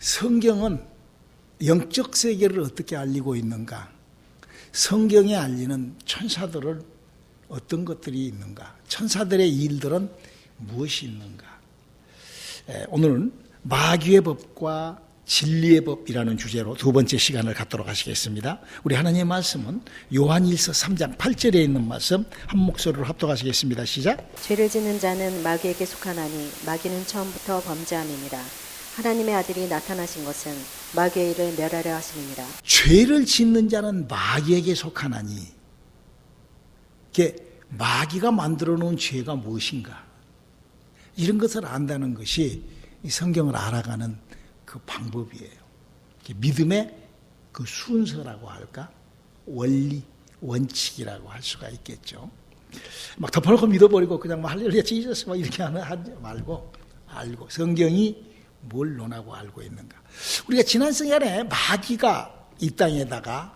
성경은 영적 세계를 어떻게 알리고 있는가? 성경에 알리는 천사들을 어떤 것들이 있는가? 천사들의 일들은 무엇이 있는가? 오늘은 마귀의 법과 진리의 법이라는 주제로 두 번째 시간을 갖도록 하시겠습니다. 우리 하나님의 말씀은 요한일서 3장 8절에 있는 말씀 한 목소리로 합독하시겠습니다. 시작. 죄를 짓는 자는 마귀에게 속하나니 마귀는 처음부터 범죄함이니라. 하나님의 아들이 나타나신 것은 마귀의 일을 멸하려 하심이니라. 죄를 짓는 자는 마귀에게 속하나니, 이게 마귀가 만들어 놓은 죄가 무엇인가? 이런 것을 안다는 것이 이 성경을 알아가는 그 방법이에요. 믿음의 그 순서라고 할까? 원리, 원칙이라고 할 수가 있겠죠. 막 덮어놓고 믿어버리고 그냥 뭐 할렐루야 지저스 막 이렇게 하지 말고 알고 성경이 뭘 논하고 알고 있는가. 우리가 지난 시간에 마귀가 이 땅에다가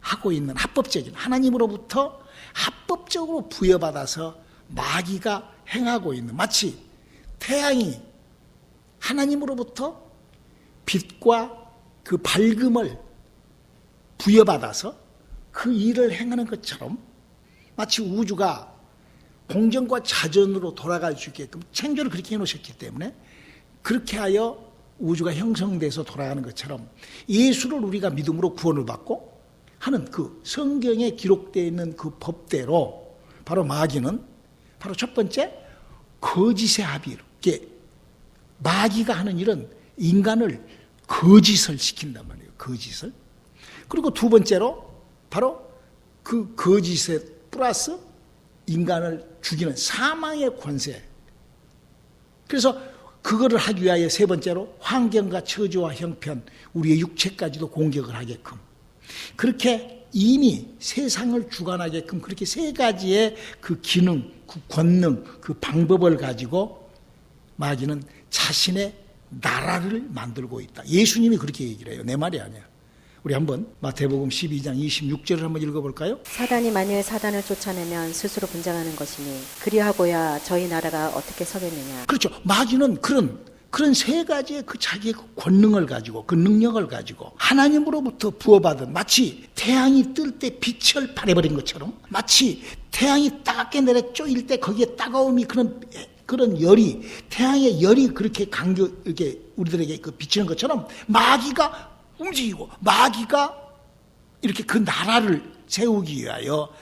하고 있는 합법적인 하나님으로부터 합법적으로 부여받아서 마귀가 행하고 있는, 마치 태양이 하나님으로부터 빛과 그 밝음을 부여받아서 그 일을 행하는 것처럼 마치 우주가 공전과 자전으로 돌아갈 수 있게끔 창조를 그렇게 해놓으셨기 때문에 그렇게 하여 우주가 형성돼서 돌아가는 것처럼 예수를 우리가 믿음으로 구원을 받고 하는 그 성경에 기록되어 있는 그 법대로 바로 마귀는 바로 첫 번째 거짓의 합의로, 마귀가 하는 일은 인간을 거짓을 시킨단 말이에요. 거짓을. 그리고 두 번째로 바로 그 거짓에 플러스 인간을 죽이는 사망의 권세. 그래서 그거를 하기 위하여 세 번째로 환경과 처지와 형편, 우리의 육체까지도 공격을 하게끔, 그렇게 이미 세상을 주관하게끔 그렇게 세 가지의 그 기능, 그 권능, 그 방법을 가지고 마귀는 자신의 나라를 만들고 있다. 예수님이 그렇게 얘기를 해요. 내 말이 아니야. 우리 한번 마태복음 12장 26절을 한번 읽어볼까요? 사단이 만일 사단을 쫓아내면 스스로 분장하는 것이니 그리하고야 저희 나라가 어떻게 서겠느냐. 그렇죠. 마귀는 그런 세 가지의 그 자기의 그 권능을 가지고 그 능력을 가지고 하나님으로부터 부어받은, 마치 태양이 뜰 때 빛을 발해버린 것처럼, 마치 태양이 따갑게 내려 쪼일 때 거기에 따가움이 그런 열이, 태양의 열이 그렇게 이렇게 우리들에게 그 비치는 것처럼 마귀가 움직이고 마귀가 이렇게 그 나라를 세우기 위하여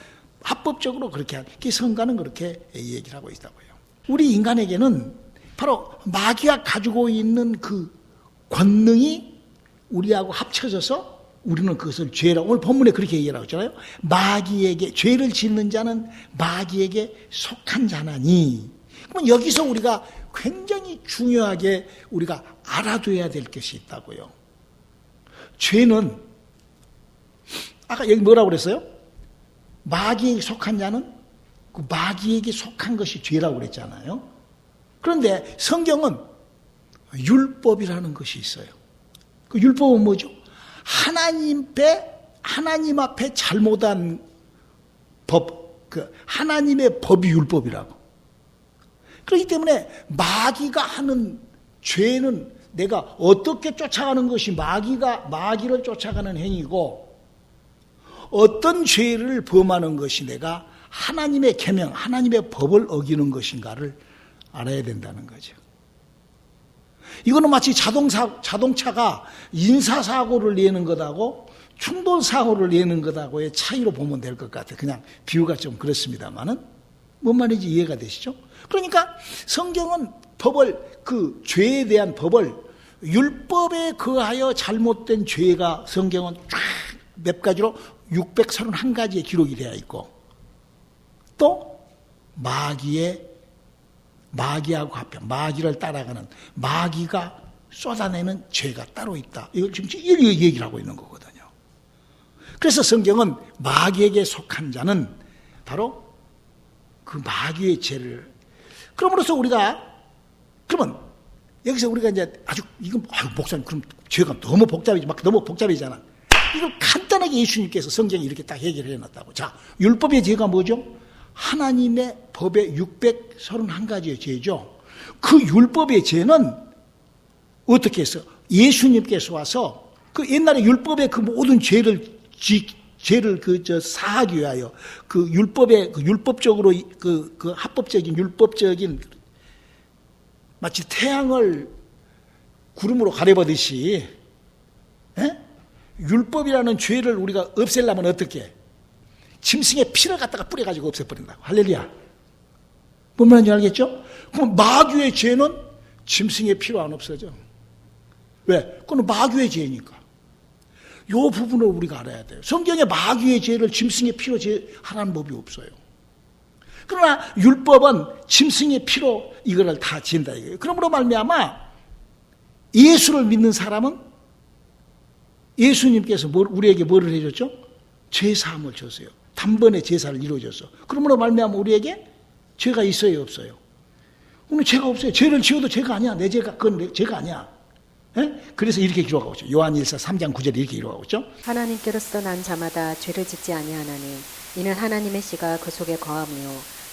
합법적으로 그렇게 한, 성가는 그렇게 얘기를 하고 있다고요. 우리 인간에게는 바로 마귀가 가지고 있는 그 권능이 우리하고 합쳐져서 우리는 그것을 죄라고, 오늘 본문에 그렇게 얘기하고 있잖아요. 마귀에게, 죄를 짓는 자는 마귀에게 속한 자나니. 그러면 여기서 우리가 굉장히 중요하게 우리가 알아둬야 될 것이 있다고요. 죄는 아까 여기 뭐라고 그랬어요? 마귀에게 속한 자는 그 마귀에게 속한 것이 죄라고 그랬잖아요. 그런데 성경은 율법이라는 것이 있어요. 그 율법은 뭐죠? 하나님 앞에 잘못한 법, 그 하나님의 법이 율법이라고. 그렇기 때문에 마귀가 하는 죄는 내가 어떻게 쫓아가는 것이 마귀를 쫓아가는 행위고, 어떤 죄를 범하는 것이 내가 하나님의 계명, 하나님의 법을 어기는 것인가를 알아야 된다는 거죠. 이거는 마치 자동차가 인사사고를 내는 것하고 충돌사고를 내는 것하고의 차이로 보면 될 것 같아요. 그냥 비유가 좀 그렇습니다만은 뭔 말인지 이해가 되시죠? 그러니까 성경은 그 죄에 대한 법을, 율법에 거하여 잘못된 죄가 성경은 쫙 몇 가지로 631가지의 기록이 되어 있고, 또 마귀하고 합해, 마귀를 따라가는, 마귀가 쏟아내는 죄가 따로 있다. 이걸 지금 얘기를 하고 있는 거거든요. 그래서 성경은 마귀에게 속한 자는 바로 그 마귀의 죄를, 그럼으로써 그러면 여기서 우리가 이제 목사님, 그럼 죄가 너무 복잡이잖아. 이걸 간단하게 예수님께서 성경에 이렇게 딱 해결을 해놨다고. 자, 율법의 죄가 뭐죠? 하나님의 법의 631가지의 죄죠. 그 율법의 죄는 어떻게 해서 예수님께서 와서 그 옛날에 율법의 그 모든 죄를 사하기 위하여 그 율법의 그 율법적으로 그 합법적인 율법적인 마치 태양을 구름으로 가려보듯이 율법이라는 죄를 우리가 없애려면 어떻게 해? 짐승의 피를 갖다가 뿌려가지고 없애버린다고. 할렐루야. 뭔 말인지 알겠죠? 그럼 마귀의 죄는 짐승의 피로 안 없어져. 왜? 그건 마귀의 죄니까. 이 부분을 우리가 알아야 돼요. 성경에 마귀의 죄를 짐승의 피로 하라는 법이 없어요. 그러나 율법은 짐승의 피로 이거를 다 지은다 이거예요. 그러므로 말미암아 예수를 믿는 사람은 예수님께서 우리에게 뭐를 해줬죠? 죄사함을 줬어요. 단번에 제사를 이루어줬어. 그러므로 말미암아 우리에게 죄가 있어요, 없어요? 오늘 죄가 없어요. 죄를 지어도 죄가 아니야. 내 죄가 그건 내 죄가 아니야. 그래서 이렇게 기록하고 있죠. 요한일서 3장 9절에 이렇게 기록하고 있죠. 하나님께로서 난 자마다 죄를 짓지 아니하나니 이는 하나님의 씨가 그 속에 거하며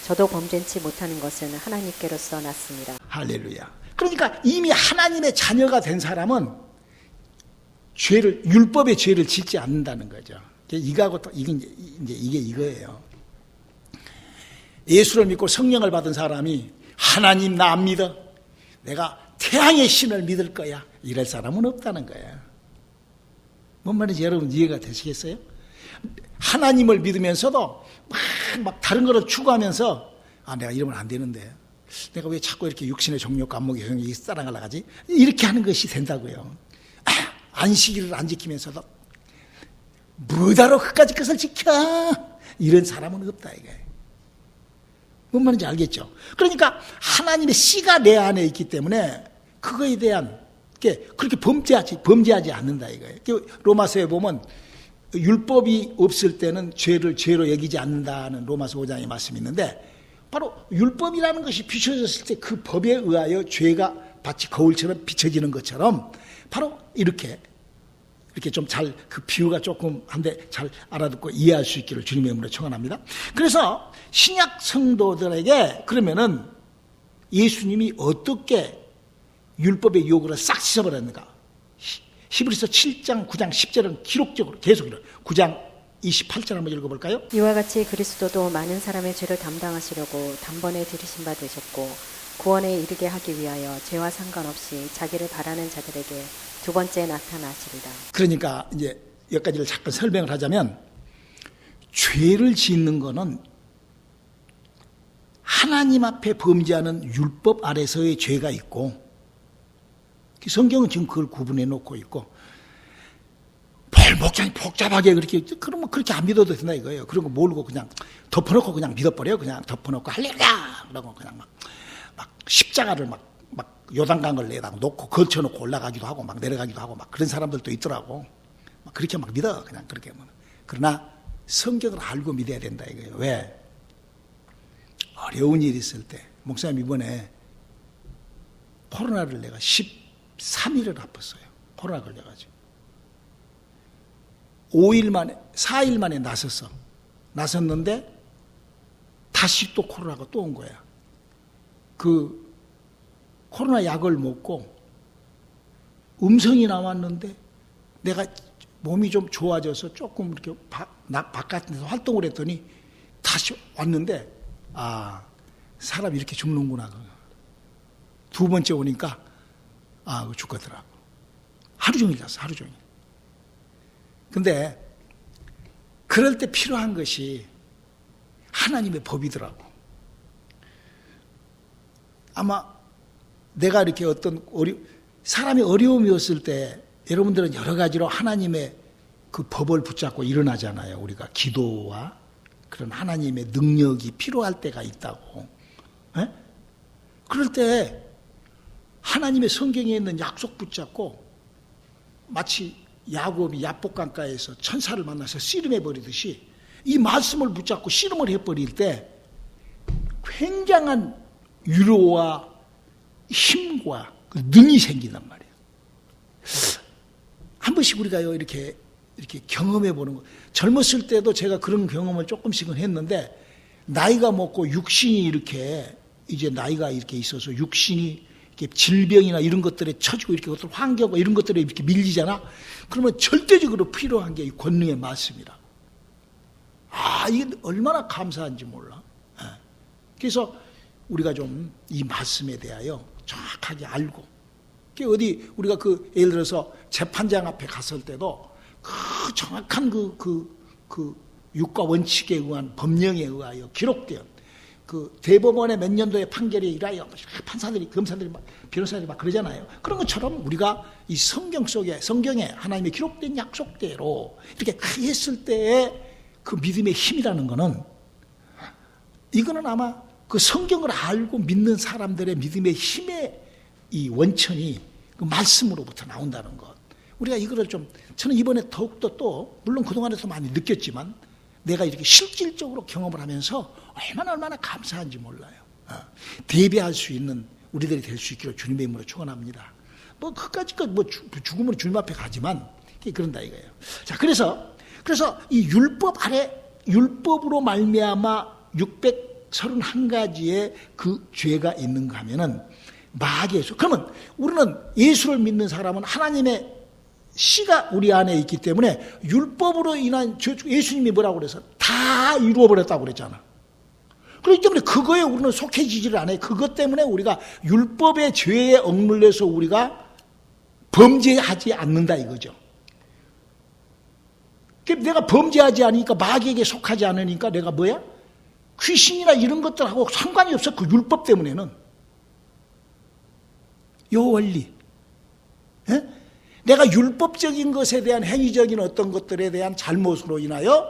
저도 범죄치 못하는 것은 하나님께로서 났습니다. 할렐루야. 그러니까 이미 하나님의 자녀가 된 사람은 율법의 죄를 짓지 않는다는 거죠. 이거하고 또 이게 이거예요. 예수를 믿고 성령을 받은 사람이 하나님 나 안 믿어. 내가 태양의 신을 믿을 거야. 이럴 사람은 없다는 거예요. 뭔 말인지 여러분 이해가 되시겠어요? 하나님을 믿으면서도 막 다른 거를 추구하면서 내가 이러면 안 되는데 내가 왜 자꾸 이렇게 육신의 정욕 감목의 형이 따라가려고 하지? 이렇게 하는 것이 된다고요. 안식일을 안 지키면서도 뭐다로 그까지 것을 지켜 이런 사람은 없다 이거예요. 뭔 말인지 알겠죠? 그러니까 하나님의 씨가 내 안에 있기 때문에 그거에 대한 그렇게 범죄하지 않는다 이거예요. 로마서에 보면 율법이 없을 때는 죄를 죄로 여기지 않는다는 로마서 5장의 말씀이 있는데 바로 율법이라는 것이 비춰졌을 때 그 법에 의하여 죄가 마치 거울처럼 비춰지는 것처럼 바로 이렇게 좀 잘 그 비유가 조금 한데 잘 알아듣고 이해할 수 있기를 주님의 이름으로 청원합니다. 그래서 신약 성도들에게 그러면은 예수님이 어떻게 율법의 요구를 싹 씻어버렸는가? 히브리서 7장 9장 10절은 기록적으로 계속 9장 28절 한번 읽어볼까요? 이와 같이 그리스도도 많은 사람의 죄를 담당하시려고 단번에 들이신 바 되셨고 구원에 이르게 하기 위하여 죄와 상관없이 자기를 바라는 자들에게 두 번째 나타나시리라. 그러니까 이제 여기까지를 잠깐 설명을 하자면 죄를 짓는 거는 하나님 앞에 범죄하는 율법 아래서의 죄가 있고 성경은 지금 그걸 구분해 놓고 있고 목장이 복잡하게 그러면 그렇게 안 믿어도 된다 이거예요. 그런 거 모르고 그냥 덮어놓고 그냥 믿어버려. 그냥 덮어놓고 할렐루야! 그러고 그냥 막 십자가를 막 요단강을 내다 놓고 걸쳐놓고 올라가기도 하고 막 내려가기도 하고 막 그런 사람들도 있더라고. 막 그렇게 막 믿어. 그냥 그렇게 하면. 그러나 성경을 알고 믿어야 된다 이거예요. 왜? 어려운 일이 있을 때, 목사님 이번에 코로나를 내가 13일을 아팠어요. 코로나 걸려가지고. 4일 만에 나섰는데 다시 또 코로나가 또 온 거야. 그 코로나 약을 먹고 음성이 나왔는데 내가 몸이 좀 좋아져서 조금 이렇게 바깥에서 활동을 했더니 다시 왔는데 사람이 이렇게 죽는구나. 두 번째 오니까 죽겠더라고. 하루 종일 잤어. 하루 종일. 근데 그럴 때 필요한 것이 하나님의 법이더라고. 아마 내가 이렇게 사람이 어려움이 왔을 때 여러분들은 여러 가지로 하나님의 그 법을 붙잡고 일어나잖아요. 우리가 기도와 그런 하나님의 능력이 필요할 때가 있다고. 에? 그럴 때 하나님의 성경에 있는 약속 붙잡고 마치 야곱이 야복강가에서 천사를 만나서 씨름해버리듯이 이 말씀을 붙잡고 씨름을 해버릴 때 굉장한 위로와 힘과 능이 생긴단 말이에요. 한 번씩 우리가요 이렇게 경험해 보는 거. 젊었을 때도 제가 그런 경험을 조금씩은 했는데 나이가 먹고 육신이 이제 나이가 이렇게 있어서 육신이 이렇게 질병이나 이런 것들에 처지고 이렇게 어떤 환경과 이런 것들에 이렇게 밀리잖아. 그러면 절대적으로 필요한 게 이 권능의 말씀이라. 이게 얼마나 감사한지 몰라. 그래서 우리가 좀 이 말씀에 대하여 정확하게 알고, 어디 우리가 예를 들어서 재판장 앞에 갔을 때도 그 정확한 그 육과 원칙에 의한 법령에 의하여 기록된 그 대법원의 몇 년도의 판결에 의하여 판사들이, 검사들이, 변호사들이 막 그러잖아요. 그런 것처럼 우리가 이 성경 속에, 성경에 하나님의 기록된 약속대로 이렇게 했을 때의 그 믿음의 힘이라는 거는, 이거는 아마 그 성경을 알고 믿는 사람들의 믿음의 힘의 이 원천이 그 말씀으로부터 나온다는 것. 우리가 이거를 저는 이번에 더욱더 또, 물론 그동안에도 많이 느꼈지만, 내가 이렇게 실질적으로 경험을 하면서 얼마나 감사한지 몰라요. 대비할 수 있는 우리들이 될 수 있기를 주님의 이름으로 축원합니다. 그까짓 죽음으로 주님 앞에 가지만, 그런다 이거예요. 자, 그래서 이 율법 아래, 율법으로 말미암아 631가지의 그 죄가 있는가 하면은, 마귀의 죄. 그러면 우리는 예수를 믿는 사람은 하나님의 씨가 우리 안에 있기 때문에 율법으로 인한 예수님이 뭐라고 그래서 다 이루어버렸다고 그랬잖아. 그렇기 때문에 그거에 우리는 속해지지를 않아요. 그것 때문에 우리가 율법의 죄에 억눌려서 우리가 범죄하지 않는다 이거죠. 내가 범죄하지 않으니까, 마귀에게 속하지 않으니까 내가 뭐야? 귀신이나 이런 것들하고 상관이 없어. 그 율법 때문에는. 요 원리. 예? 내가 율법적인 것에 대한 행위적인 어떤 것들에 대한 잘못으로 인하여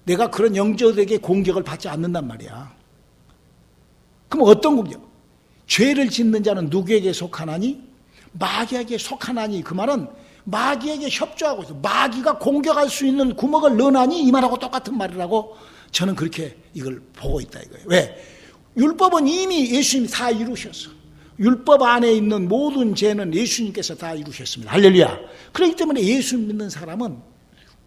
내가 그런 영적에게 공격을 받지 않는단 말이야. 그럼 어떤 공격? 죄를 짓는 자는 누구에게 속하나니? 마귀에게 속하나니. 그 말은 마귀에게 협조하고 있어. 마귀가 공격할 수 있는 구멍을 넣으나니, 이 말하고 똑같은 말이라고 저는 그렇게 이걸 보고 있다 이거예요. 왜? 율법은 이미 예수님이 다 이루셨어. 율법 안에 있는 모든 죄는 예수님께서 다 이루셨습니다. 할렐루야. 그렇기 때문에 예수 믿는 사람은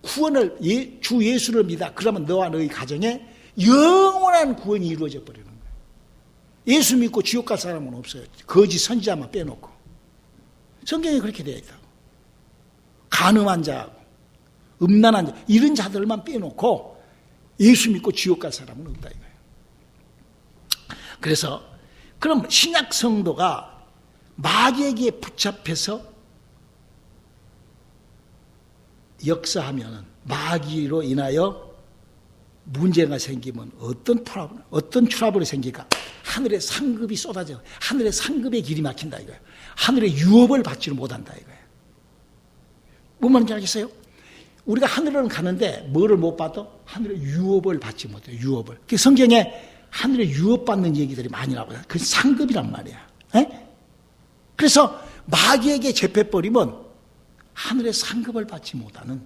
구원을, 주 예수를 믿어. 그러면 너와 너희 가정에 영원한 구원이 이루어져 버리는 거예요. 예수 믿고 지옥 갈 사람은 없어요. 거짓 선지자만 빼놓고. 성경에 그렇게 되어 있다고. 간음한 자하고 음란한 자, 이런 자들만 빼놓고 예수 믿고 지옥 갈 사람은 없다 이거예요. 그래서 그럼 신약 성도가 마귀에게 붙잡혀서 역사하면, 마귀로 인하여 문제가 생기면 어떤 트러블이 생길까? 하늘의 상급이 쏟아져, 하늘의 상급의 길이 막힌다 이거예요. 하늘의 유업을 받지를 못한다 이거예요. 뭔 말인지 알겠어요? 우리가 하늘은 가는데 뭐를 못 받아? 하늘의 유업을 받지 못해요. 유업을. 그 성경에 하늘의 유업 받는 얘기들이 많이 나와요. 그 상급이란 말이야. 에? 그래서 마귀에게 잡혀버리면 하늘의 상급을 받지 못하는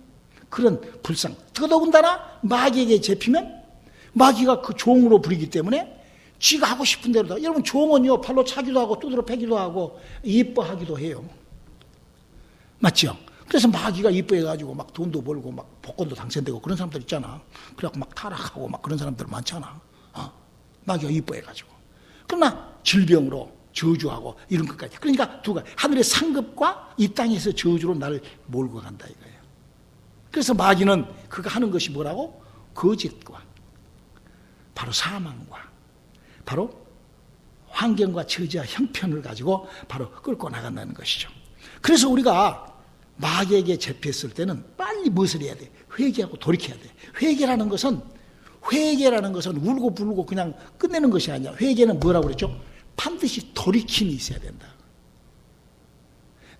그런 불상. 더더군다나 마귀에게 잡히면 마귀가 그 종으로 부리기 때문에 쥐가 하고 싶은 대로 다. 여러분, 종은요, 팔로 차기도 하고 두드러 패기도 하고 이뻐하기도 해요. 맞죠? 그래서 마귀가 이뻐해가지고 막 돈도 벌고 막 복권도 당첨되고 그런 사람들 있잖아. 그래갖고 막 타락하고 막 그런 사람들 많잖아. 마귀가 이뻐해가지고. 그러나 질병으로 저주하고 이런 것까지. 그러니까 두 가지. 하늘의 상급과 이 땅에서 저주로 나를 몰고 간다 이거예요. 그래서 마귀는 그가 하는 것이 뭐라고? 거짓과 바로 사망과 바로 환경과 처지와 형편을 가지고 바로 끌고 나간다는 것이죠. 그래서 우리가 마귀에게 잡혔을 때는 빨리 무엇을 해야 돼? 회개하고 돌이켜야 돼. 회개라는 것은 울고 불고 그냥 끝내는 것이 아니야. 회개는 뭐라고 그랬죠? 반드시 돌이킴이 있어야 된다.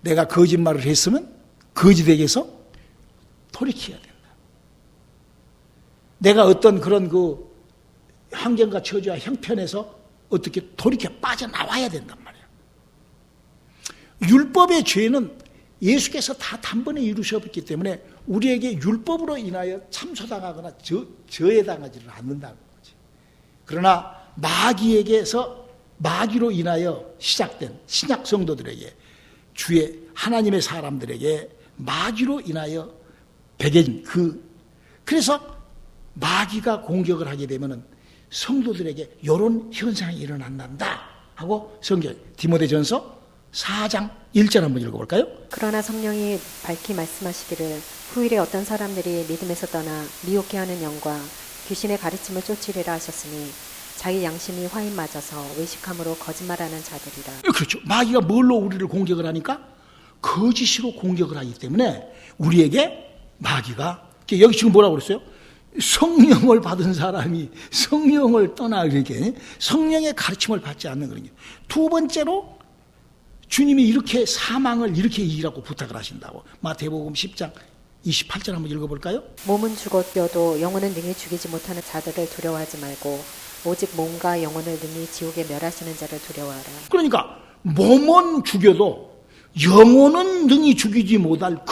내가 거짓말을 했으면 거짓에게서 돌이켜야 된다. 내가 어떤 그런 그 환경과 처지와 형편에서 어떻게 돌이켜 빠져나와야 된단 말이야. 율법의 죄는 예수께서 다 단번에 이루셨기 때문에 우리에게 율법으로 인하여 참소당하거나 저해당하지를 않는다는 거지. 그러나 마귀로 인하여 시작된 신약 성도들에게, 주의 하나님의 사람들에게 마귀로 인하여 배겨진 그래서 마귀가 공격을 하게 되면은 성도들에게 이런 현상이 일어난단다. 하고 성경 디모데전서 4장 1절 한번 읽어볼까요? 그러나 성령이 밝히 말씀하시기를 후일에 어떤 사람들이 믿음에서 떠나 미혹해 하는 영과 귀신의 가르침을 쫓으리라 하셨으니 자기 양심이 화인 맞아서 외식함으로 거짓말하는 자들이라. 그렇죠. 마귀가 뭘로 우리를 공격을 하니까? 거짓으로 공격을 하기 때문에 우리에게 마귀가, 여기 지금 뭐라고 그랬어요? 성령을 받은 사람이 성령을 떠나, 이렇게 성령의 가르침을 받지 않는 거거든요. 두 번째로 주님이 이렇게 사망을 이렇게 이기라고 부탁을 하신다고. 마태복음 10장 28절 한번 읽어볼까요? 몸은 죽어도 영혼은 능히 죽이지 못하는 자들을 두려워하지 말고 오직 몸과 영혼을 능히 지옥에 멸하시는 자를 두려워하라. 그러니까 몸은 죽여도 영혼은 능히 죽이지 못할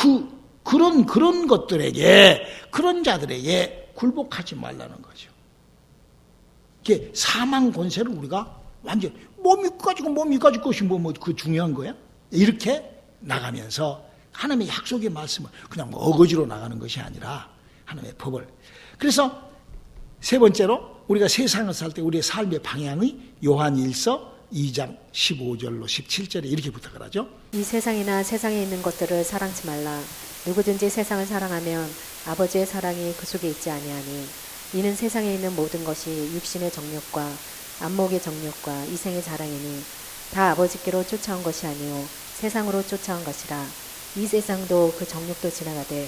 그런 것들에게, 그런 자들에게 굴복하지 말라는 거죠. 이게 사망 권세를 우리가 완전 몸이 가지고 것이 그 중요한 거야? 이렇게 나가면서 하나님의 약속의 말씀을 그냥 어거지로 나가는 것이 아니라 하나님의 법을. 그래서 세 번째로 우리가 세상을 살 때 우리의 삶의 방향이 요한1서 2장 15절로 17절에 이렇게 부탁을 하죠. 이 세상이나 세상에 있는 것들을 사랑치 말라. 누구든지 세상을 사랑하면 아버지의 사랑이 그 속에 있지 아니하니 이는 세상에 있는 모든 것이 육신의 정욕과 안목의 정욕과 이생의 자랑이니 다 아버지께로 쫓아온 것이 아니요 세상으로 쫓아온 것이라. 이 세상도 그 정욕도 지나가되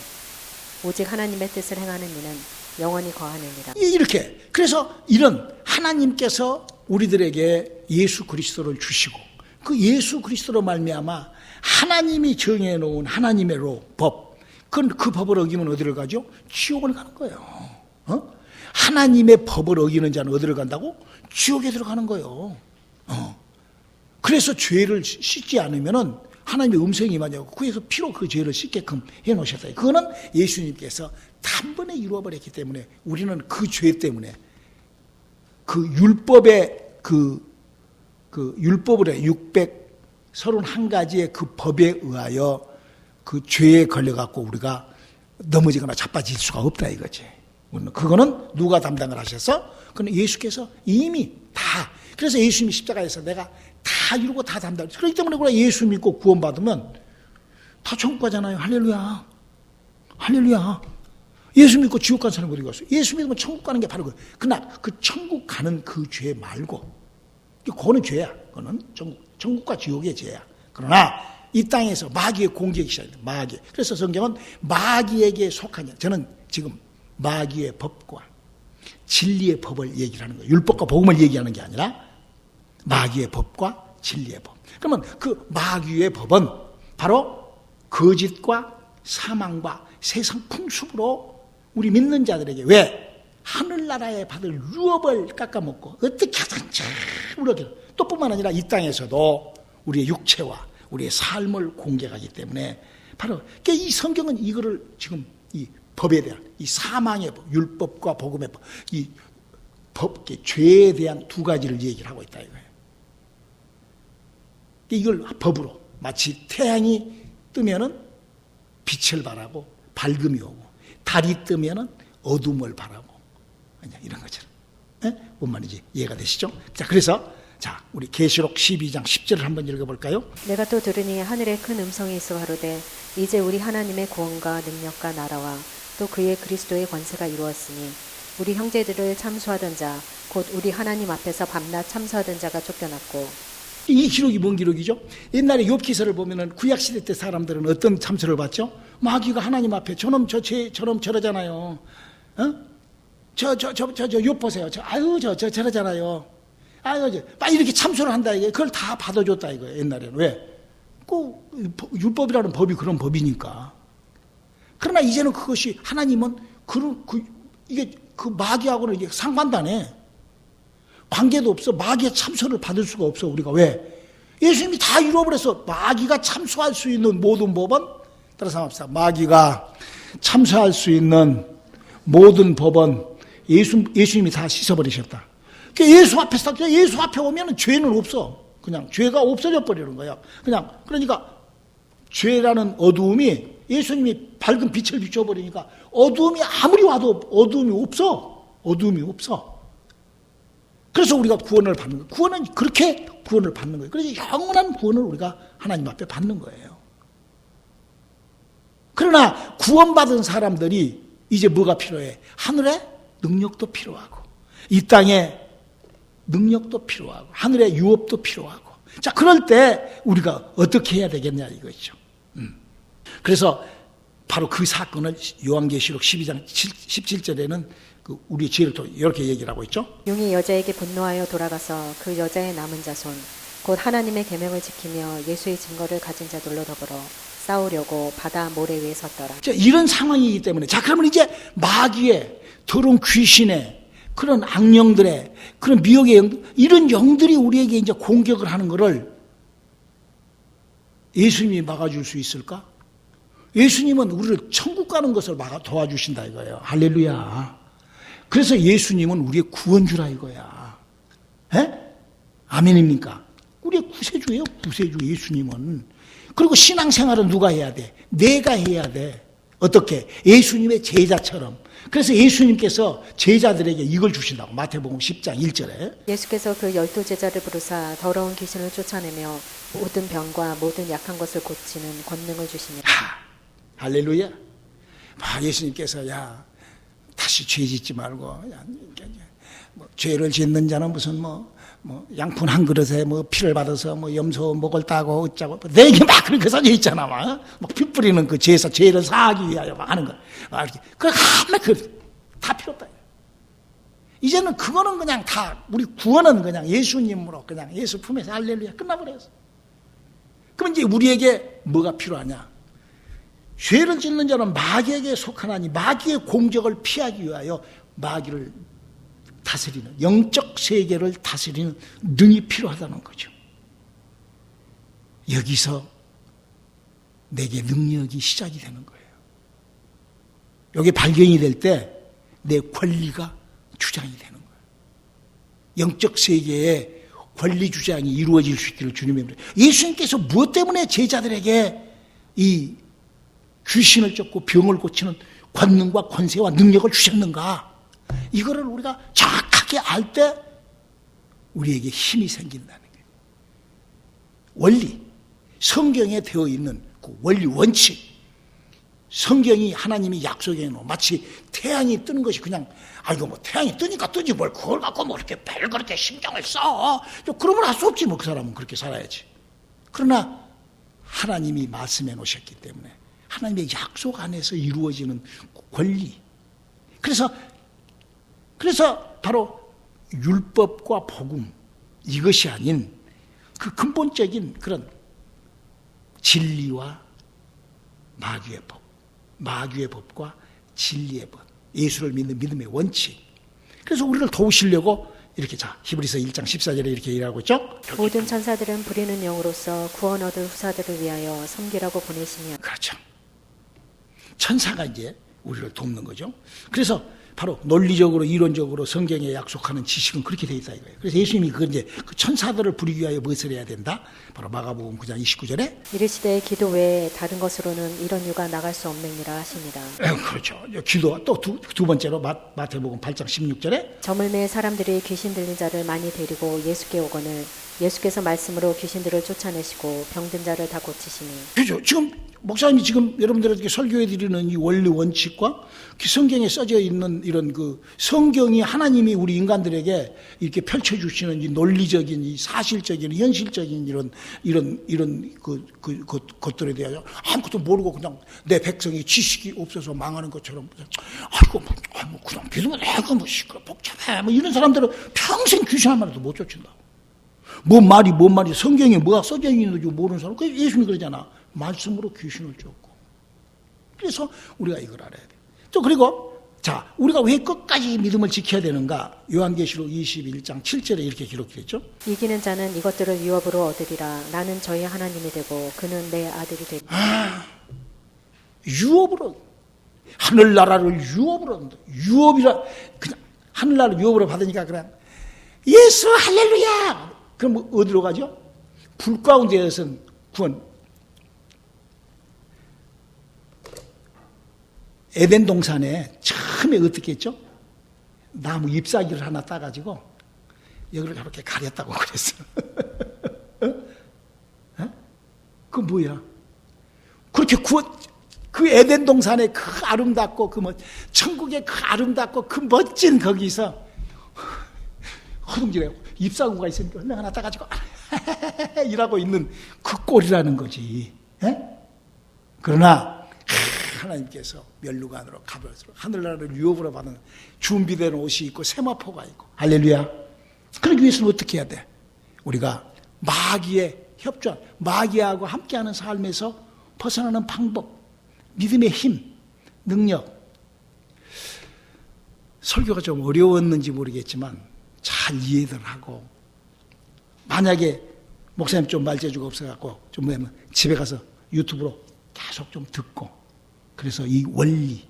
오직 하나님의 뜻을 행하는 이는 영원히 거하느니라. 이렇게, 그래서 이런 하나님께서 우리들에게 예수 그리스도를 주시고 그 예수 그리스도로 말미암아 하나님이 정해놓은 하나님의 법, 그 법을 어기면 어디를 가죠? 지옥을 가는 거예요. 하나님의 법을 어기는 자는 어디를 간다고? 지옥에 들어가는 거예요. 그래서 죄를 씻지 않으면은 하나님의 음성이 임하냐고, 그래서 피로 그 죄를 씻게끔 해놓으셨다. 그거는 예수님께서 단번에 이루어버렸기 때문에 우리는 그 죄 때문에 그 율법의 율법으로 631가지의 그 법에 의하여 그 죄에 걸려갖고 우리가 넘어지거나 자빠질 수가 없다 이거지. 그거는 누가 담당을 하셔서? 그건 예수께서 이미 다. 그래서 예수님이 십자가에서 내가 다 이루고 다 담당. 그렇기 때문에 우리가 예수 믿고 구원받으면 다 천국 가잖아요. 할렐루야. 할렐루야. 예수 믿고 지옥 가는 사람이 어디 갔어요? 예수 믿으면 천국 가는 게 바로 그거예요. 그러나 그 천국 가는 그 죄 말고, 그거는 죄야. 그거는 천국과 지옥의 죄야. 그러나 이 땅에서 마귀의 공격이 시작돼요. 마귀. 그래서 성경은 마귀에게 속한 자. 저는 지금 마귀의 법과 진리의 법을 얘기를 하는 거예요. 율법과 복음을 얘기하는 게 아니라 마귀의 법과 진리의 법. 그러면 그 마귀의 법은 바로 거짓과 사망과 세상 풍습으로 우리 믿는 자들에게, 왜? 하늘나라에 받을 유업을 깎아먹고 어떻게 하든지 우리가 또 뿐만 아니라 이 땅에서도 우리의 육체와 우리의 삶을 공격하기 때문에 바로 이 성경은 이거를 지금 이 법에 대한 이 사망의 법, 율법과 복음의 법, 이 법, 죄에 대한 두 가지를 얘기를 하고 있다 이거예요. 이걸 법으로 마치 태양이 뜨면은 빛을 발하고 밝음이 오고 달이 뜨면은 어둠을 발하고 이런 것처럼. 뭔 말인지 이해가 되시죠? 자, 그래서 우리 계시록 12장 10절을 한번 읽어볼까요? 내가 또 들으니 하늘에 큰 음성이 있어 가로되 이제 우리 하나님의 구원과 능력과 나라와 또 그의 그리스도의 권세가 이루었으니 우리 형제들을 참수하던 자 곧 우리 하나님 앞에서 밤낮 참수하던 자가 쫓겨났고. 이 기록이 뭔 기록이죠? 옛날에 욥기서를 보면은 구약시대 때 사람들은 어떤 참수를 받죠? 마귀가 하나님 앞에 저놈 저러잖아요. 욥 보세요. 저러잖아요. 막 이렇게 참수를 한다 이게. 그걸 다 받아줬다 이거예요. 옛날에는. 왜? 율법이라는 법이 그런 법이니까. 그러나 이제는 그것이 하나님은 이게 그 마귀하고는 이게 상관도 안 해. 관계도 없어. 마귀의 참수를 받을 수가 없어. 우리가 왜? 예수님이 다 이루어버려서 마귀가 참수할 수 있는 모든 법은, 따라서 합시다. 마귀가 참수할 수 있는 모든 법은 예수님이 다 씻어버리셨다. 예수 앞에 오면 죄는 없어. 그냥 죄가 없어져 버리는 거야. 그러니까 죄라는 어두움이 예수님이 밝은 빛을 비춰버리니까 어두움이 아무리 와도 어두움이 없어. 그래서 우리가 구원을 받는 거예요. 구원은 그렇게 구원을 받는 거예요. 그래서 영원한 구원을 우리가 하나님 앞에 받는 거예요. 그러나 구원받은 사람들이 이제 뭐가 필요해? 하늘에 능력도 필요하고 이 땅에 능력도 필요하고 하늘의 유업도 필요하고 자 그럴 때 우리가 어떻게 해야 되겠냐 이거죠. 그래서 바로 그 사건을 요한계시록 12장 17절에는 우리 지혜를 또 이렇게 얘기를 하고 있죠. 용이 여자에게 분노하여 돌아가서 그 여자의 남은 자손 곧 하나님의 계명을 지키며 예수의 증거를 가진 자들로 더불어 싸우려고 바다 모래 위에 섰더라. 자, 이런 상황이기 때문에 자 그러면 이제 마귀의 더러운 귀신의 그런 악령들의 그런 미혹의 영 이런 영들이 우리에게 이제 공격을 하는 것을 예수님이 막아줄 수 있을까? 예수님은 우리를 천국 가는 것을 도와주신다 이거예요. 할렐루야. 그래서 예수님은 우리의 구원주라 이거야. 에? 아멘입니까? 우리의 구세주예요. 구세주 예수님은. 그리고 신앙생활은 누가 해야 돼? 내가 해야 돼. 어떻게? 예수님의 제자처럼. 그래서 예수님께서 제자들에게 이걸 주신다고. 마태복음 10장 1절에. 예수께서 그 12 제자를 부르사 더러운 귀신을 쫓아내며 모든 병과 모든 약한 것을 고치는 권능을 주시니라. 할렐루야. 예수님께서 다시 죄 짓지 말고 죄를 짓는 자는 무슨 양푼 한 그릇에 피를 받아서 염소 목을 따고 어쩌고 내게 막 그렇게 써져 있잖아. 막 피 뿌리는 그 죄에서 죄를 사하기 위하여 막 하는 거. 이렇게. 하나 다 필요 없다. 이제는 그거는 그냥 다 우리 구원은 그냥 예수님으로 그냥 예수 품에서 할렐루야 끝나버렸어. 그럼 이제 우리에게 뭐가 필요하냐? 죄를 짓는 자는 마귀에게 속하나니 마귀의 공격을 피하기 위하여 마귀를 다스리는 영적 세계를 다스리는 능이 필요하다는 거죠. 여기서 내게 능력이 시작이 되는 거예요. 여기 발견이 될 때 내 권리가 주장이 되는 거예요. 영적 세계에 권리 주장이 이루어질 수 있기를 주님의 이름으로. 예수님께서 무엇 때문에 제자들에게 이 귀신을 쫓고 병을 고치는 권능과 권세와 능력을 주셨는가? 이거를 우리가 정확하게 알 때 우리에게 힘이 생긴다는 거예요. 원리, 성경에 되어 있는 그 원리 원칙, 성경이 하나님이 약속해 놓은 마치 태양이 뜨는 것이 그냥 태양이 뜨니까 뜨지 뭘 그걸 갖고 이렇게 별 그렇게 신경을 써. 그러면 할 수 없지 그 사람은 그렇게 살아야지. 그러나 하나님이 말씀해 놓으셨기 때문에 하나님의 약속 안에서 이루어지는 권리. 그래서 바로 율법과 복음 이것이 아닌 그 근본적인 그런 진리와 마귀의 법, 마귀의 법과 진리의 법, 예수를 믿는 믿음의 원칙. 그래서 우리를 도우시려고 이렇게 히브리서 1장 14절에 이렇게 일하고 있죠. 모든 천사들은 부리는 영으로서 구원 얻을 후사들을 위하여 섬기라고 보내시며. 그렇죠. 천사가 이제 우리를 돕는 거죠. 그래서 바로 논리적으로 이론적으로 성경에 약속하는 지식은 그렇게 돼 있다 이거예요. 그래서 예수님이 그 천사들을 부리기 위하여 무엇을 해야 된다? 바로 마가복음 9장 29절에 이르시되 기도 외에 다른 것으로는 이런 유가 나갈 수 없느니라 하십니다. 그렇죠. 기도 또 두 번째로 마태복음 8장 16절에 저물매 사람들이 귀신 들린 자를 많이 데리고 예수께 오거늘 예수께서 말씀으로 귀신들을 쫓아내시고 병든 자를 다 고치시니. 그렇죠. 지금 목사님이 지금 여러분들에게 설교해 드리는 이 원리 원칙과 성경에 써져 있는 이런 그 성경이 하나님이 우리 인간들에게 이렇게 펼쳐 주시는 이 논리적인 이 사실적인 현실적인 이런 것들에 대하여 아무것도 모르고 그냥 내 백성이 지식이 없어서 망하는 것처럼 그냥 믿으면 내가 시끄러 복잡해 이런 사람들은 평생 귀신 한 마리도 못 쫓는다. 뭔 말이 성경에 뭐가 써져 있는지 모르는 사람. 그래서 예수님이 그러잖아. 말씀으로 귀신을 쫓고. 그래서 우리가 이걸 알아야 돼. 또 그리고 우리가 왜 끝까지 믿음을 지켜야 되는가? 요한계시록 21장 7절에 이렇게 기록되어 있죠. 이기는 자는 이것들을 유업으로 얻으리라. 나는 저희 하나님이 되고 그는 내 아들이 되리라. 유업으로 하늘나라를 유업으로 얻는다. 유업이라 그냥 하늘나라를 유업으로 받으니까 그냥 예수 할렐루야. 그럼 어디로 가죠? 불 가운데에서는 구원. 에덴 동산에 처음에 어떻게 했죠? 나무 잎사귀를 하나 따가지고 여기를 저렇게 가렸다고 그랬어. 그 뭐야? 그렇게 그 에덴 동산의 그 아름답고 천국의 그 아름답고 그 멋진 거기서 허둥지레 잎사구가 있으니까 얼른 하나 따가지고 일하고 있는 그 꼴이라는 거지. 그러나 하나님께서 멸류관으로 갑옷으로 하늘나라를 유업으로 받는 준비된 옷이 있고 세마포가 있고 할렐루야. 그러기 위해서는 어떻게 해야 돼? 우리가 마귀의 협조한 마귀하고 함께하는 삶에서 벗어나는 방법, 믿음의 힘, 능력. 설교가 좀 어려웠는지 모르겠지만 잘 이해들 하고, 만약에 목사님 좀 말재주가 없어갖고 좀 뭐냐면 집에 가서 유튜브로 계속 좀 듣고, 그래서 이 원리,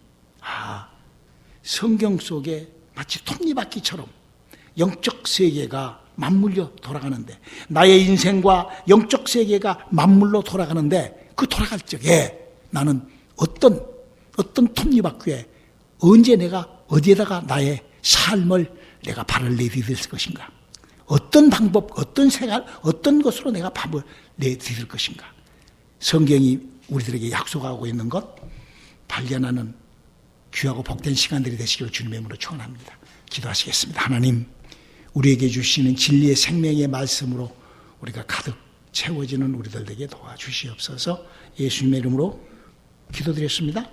성경 속에 마치 톱니바퀴처럼 영적 세계가 맞물려 돌아가는데, 나의 인생과 영적 세계가 맞물러 돌아가는데, 그 돌아갈 적에 나는 어떤 톱니바퀴에 언제 내가 어디에다가 나의 삶을 내가 발을 내디딜 것인가, 어떤 방법, 어떤 생활, 어떤 것으로 내가 발을 내디딜 것인가. 성경이 우리들에게 약속하고 있는 것 발견하는 귀하고 복된 시간들이 되시기를 주님의 이름으로 축원합니다. 기도하시겠습니다. 하나님, 우리에게 주시는 진리의 생명의 말씀으로 우리가 가득 채워지는 우리들 되게 도와주시옵소서. 예수님의 이름으로 기도드렸습니다.